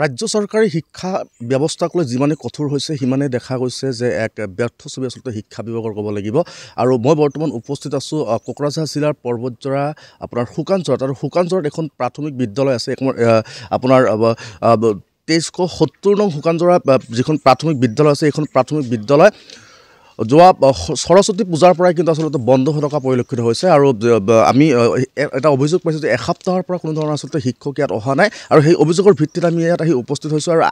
ৰাজ্য চৰকাৰে শিক্ষা ব্যৱস্থাক লৈ যিমানে কঠোৰ হৈছে সিমানে দেখা গৈছে যে এক ব্যৰ্থ ছবি আচলতে শিক্ষা বিভাগৰ ক'ব লাগিব। আৰু মই বৰ্তমান উপস্থিত আছোঁ কোকৰাঝাৰ জিলাৰ পৰ্বতজৰা আপোনাৰ শুকানজৰাত, আৰু শুকানজৰাত এখন প্ৰাথমিক বিদ্যালয় আছে আপোনাৰ 2370 নং শুকানজৰা যিখন প্ৰাথমিক বিদ্যালয় আছে, এইখন প্ৰাথমিক বিদ্যালয় যোৱা সৰস্বতী পূজাৰ পৰাই কিন্তু আচলতে বন্ধ হৈ থকা পৰিলক্ষিত হৈছে। আৰু আমি এটা অভিযোগ পাইছোঁ যে এসপ্তাহৰ পৰা কোনো ধৰণৰ আচলতে শিক্ষক ইয়াত অহা নাই, আৰু সেই অভিযোগৰ ভিত্তিত আমি ইয়াত আহি উপস্থিত হৈছোঁ। আৰু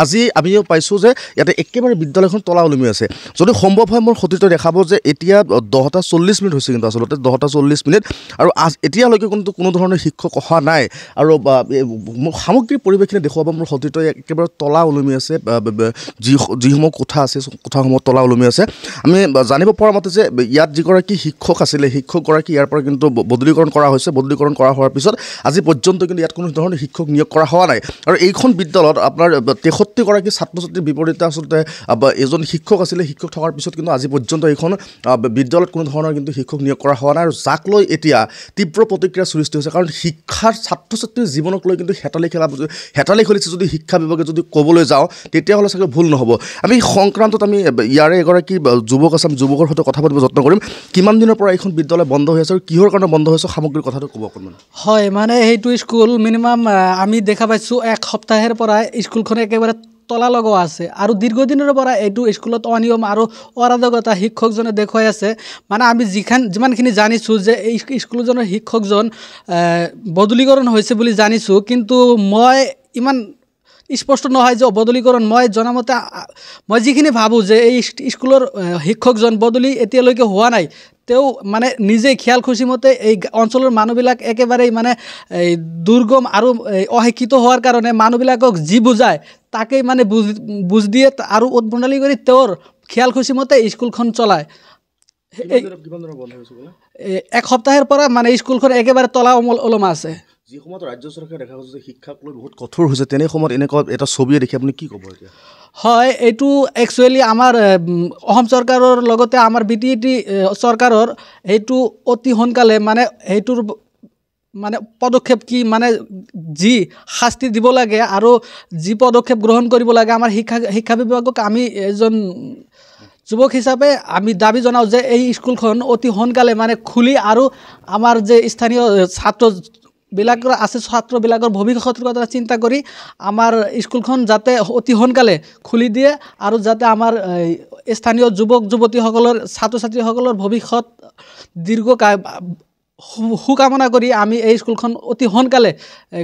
আজি আমিও পাইছোঁ যে ইয়াতে একেবাৰে বিদ্যালয়খন তলা ওলমি আছে। যদি সম্ভৱ হয় মোৰ সতীৰ্থই দেখাব যে এতিয়া 10:40 হৈছে, কিন্তু আচলতে 10:40, আৰু এতিয়ালৈকে কিন্তু কোনো ধৰণৰ শিক্ষক অহা নাই। আৰু সামগ্ৰিক পৰিৱেশখিনি দেখুৱাব মোৰ সতীৰ্থই একেবাৰে তলা ওলমি আছে, যিসমূহ কোঠা আছে কোঠাসমূহ তলা ওলমি আছে। আমি জানিব পৰা মতে যে ইয়াত যিগৰাকী শিক্ষক আছিলে, শিক্ষকগৰাকী ইয়াৰ পৰা কিন্তু বদলীকৰণ কৰা হৈছে। বদলীকৰণ কৰা হোৱাৰ পিছত আজি পৰ্যন্ত কিন্তু ইয়াত কোনো ধৰণৰ শিক্ষক নিয়োগ কৰা হোৱা নাই। আৰু এইখন বিদ্যালয়ত আপোনাৰ 63গৰাকী ছাত্ৰ ছাত্ৰীৰ বিপৰীতে আচলতে এজন শিক্ষক আছিলে। শিক্ষক থকাৰ পিছত কিন্তু আজি পৰ্যন্ত এইখন বিদ্যালয়ত কোনো ধৰণৰ কিন্তু শিক্ষক নিয়োগ কৰা হোৱা নাই। আৰু যাক লৈ এতিয়া তীব্ৰ প্ৰতিক্ৰিয়াৰ সৃষ্টি হৈছে, কাৰণ শিক্ষাৰ ছাত্ৰ ছাত্ৰীৰ জীৱনক লৈ কিন্তু হেতালি খেলিছে যদি শিক্ষা বিভাগে যদি ক'বলৈ যাওঁ, তেতিয়াহ'লে চাগে ভুল নহ'ব। আমি সংক্ৰান্তত আমি ইয়াৰে এগৰাকী যুৱক আছে, যুৱকৰ সৈতে কথা পাতিব যত্ন কৰিম। কিমান দিনৰ পৰা এইখন বিদ্যালয় বন্ধ হৈ আছে আৰু কিহৰ কাৰণে বন্ধ হৈছে, সামগ্ৰিক কথাটো ক'ব অকণমান। হয়, মানে সেইটো স্কুল মিনিমাম আমি দেখা পাইছোঁ এক সপ্তাহেৰ পৰা স্কুলখন একেবাৰে তলা লগোৱা আছে। আৰু দীৰ্ঘদিনৰ পৰা এইটো স্কুলত অনিয়ম আৰু অৰাজকতা শিক্ষকজনে দেখুৱাই আছে। মানে আমি যিমানখিনি জানিছোঁ যে এই স্কুলজনৰ শিক্ষকজন বদলীকৰণ হৈছে বুলি জানিছোঁ, কিন্তু মই ইমান স্পষ্ট নহয় যে বদলীকৰণ। মই জনামতে মই যিখিনি ভাবোঁ যে এই স্কুলৰ শিক্ষকজন বদলি এতিয়ালৈকে হোৱা নাই। তেওঁ মানে নিজেই খেয়াল খুচিমতে এই অঞ্চলৰ মানুহবিলাক একেবাৰেই মানে এই দুৰ্গম আৰু অশিক্ষিত হোৱাৰ কাৰণে মানুহবিলাকক যি বুজায় তাকেই মানে বুজ দিয়ে আৰু উদ্ভণ্ডালি কৰি তেওঁৰ খেয়াল খুচিমতে স্কুলখন চলায়। এক সপ্তাহেৰ পৰা মানে স্কুলখন একেবাৰে তলা ওলমা আছে। যি সময়ত ৰাজ্য চৰকাৰে দেখা গৈছে যে শিক্ষাক লৈ বহুত কঠোৰ হৈছে, তেনে সময়ত এনেকুৱা এটা ছবিয়ে দেখি আপুনি কি ক'ব এতিয়া? হয়, এইটো একচুৱেলি আমাৰ অসম চৰকাৰৰ লগতে আমাৰ BTT চৰকাৰৰ এইটো অতি সোনকালে মানে সেইটোৰ মানে পদক্ষেপ কি, মানে যি শাস্তি দিব লাগে আৰু যি পদক্ষেপ গ্ৰহণ কৰিব লাগে আমাৰ শিক্ষা বিভাগক আমি এজন যুৱক হিচাপে আমি দাবী জনাওঁ যে এই স্কুলখন অতি সোনকালে মানে খুলি আৰু আমাৰ যে স্থানীয় ছাত্ৰবিলাকৰ আছে, ছাত্ৰবিলাকৰ ভৱিষ্যতৰ কথা চিন্তা কৰি আমাৰ স্কুলখন যাতে অতি সোনকালে খুলি দিয়ে, আৰু যাতে আমাৰ স্থানীয় যুৱক যুৱতীসকলৰ ছাত্ৰ ছাত্ৰীসকলৰ ভৱিষ্যত দীৰ্ঘকায় সুকামনা কৰি আমি এই স্কুলখন অতি সোনকালে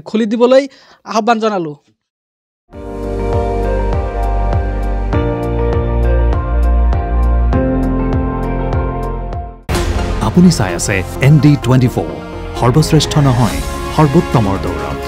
খুলি দিবলৈ আহ্বান জনালোঁ। আপুনি চাই আছে ND24, সৰ্বশ্ৰেষ্ঠ নহয় সৰ্বোত্তমৰ দৌৰত।